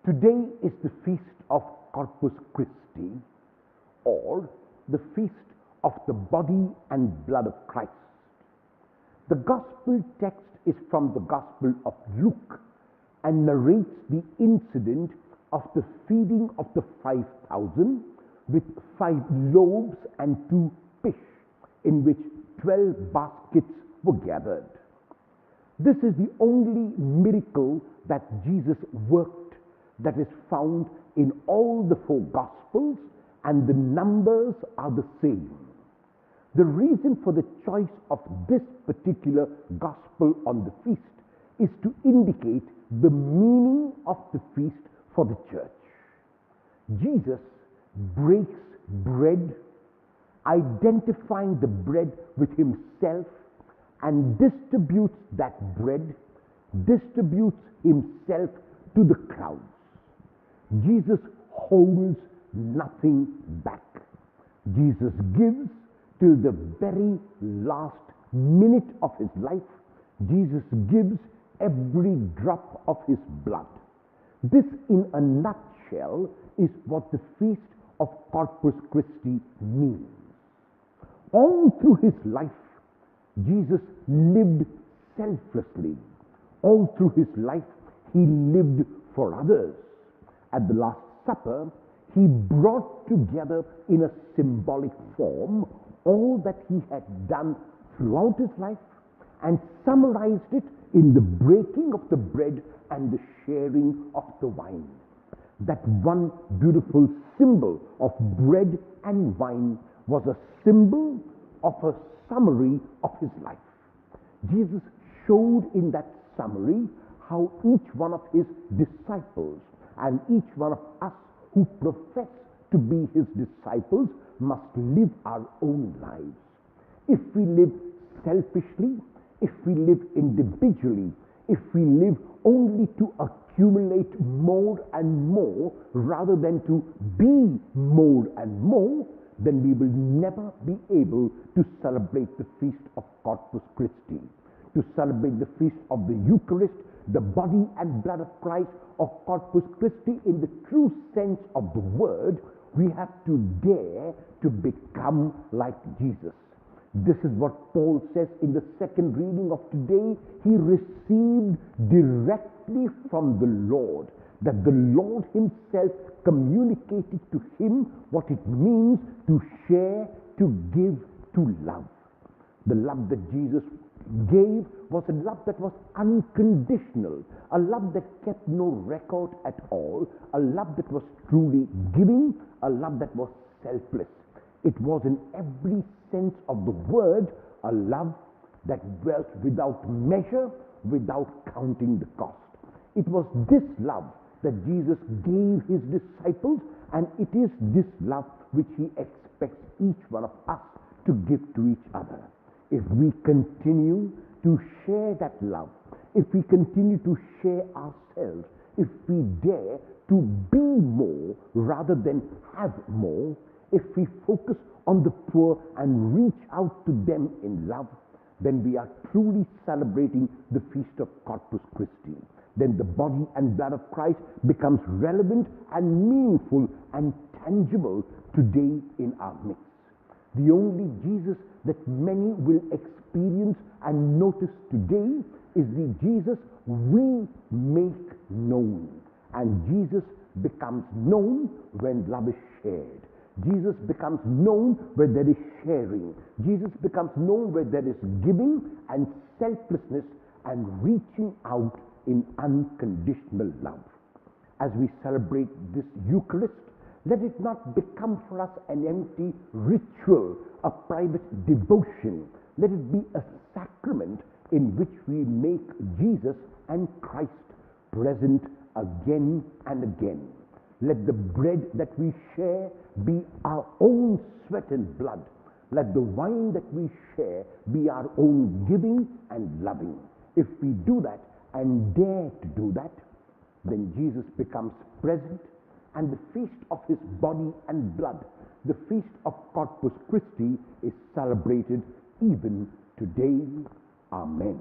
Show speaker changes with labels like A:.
A: Today is the feast of Corpus Christi, or the feast of the body and blood of Christ. The gospel text is from the Gospel of Luke and narrates the incident of the feeding of the 5,000 with 5 loaves and 2 fish, in which 12 baskets were gathered. This is the only miracle that Jesus worked that is found in all the 4 Gospels, and the numbers are the same. The reason for the choice of this particular Gospel on the feast is to indicate the meaning of the feast for the church. Jesus breaks bread, identifying the bread with himself, and distributes that bread, distributes himself to the crowds. Jesus holds nothing back. Jesus gives till the very last minute of his life. Jesus gives every drop of his blood. This, in a nutshell, is what the feast of Corpus Christi means. All through his life, Jesus lived selflessly. All through his life, he lived for others. At the Last Supper, he brought together in a symbolic form all that he had done throughout his life and summarized it in the breaking of the bread and the sharing of the wine. That one beautiful symbol of bread and wine was a symbol of a summary of his life. Jesus showed in that summary how each one of his disciples and each one of us who profess to be his disciples must live our own lives. If we live selfishly, if we live individually, if we live only to accumulate more and more rather than to be more and more, then we will never be able to celebrate the feast of Corpus Christi, to celebrate the feast of the Eucharist, the body and blood of Christ, of Corpus Christi in the true sense of the word. We have to dare to become like Jesus. This is what Paul says in the second reading of today. He received directly from the Lord, that the Lord himself communicated to him what it means to share, to give, to love. The love that Jesus gave was a love that was unconditional, a love that kept no record at all, a love that was truly giving, a love that was selfless. It was in every sense of the word a love that dwelt without measure, without counting the cost. It was this love that Jesus gave his disciples, and it is this love which he expects each one of us to give to each other. If we continue to share that love, if we continue to share ourselves, if we dare to be more rather than have more, if we focus on the poor and reach out to them in love, then we are truly celebrating the feast of Corpus Christi. Then the body and blood of Christ becomes relevant and meaningful and tangible today in our midst. The only Jesus that many will experience and notice today is the Jesus we make known. And Jesus becomes known when love is shared. Jesus becomes known where there is sharing. Jesus becomes known where there is giving and selflessness and reaching out in unconditional love. As we celebrate this Eucharist, let it not become for us an empty ritual, a private devotion. Let it be a sacrament in which we make Jesus and Christ present again and again. Let the bread that we share be our own sweat and blood. Let the wine that we share be our own giving and loving. If we do that and dare to do that, then Jesus becomes present, and the feast of his body and blood, the feast of Corpus Christi, is celebrated even today. Amen.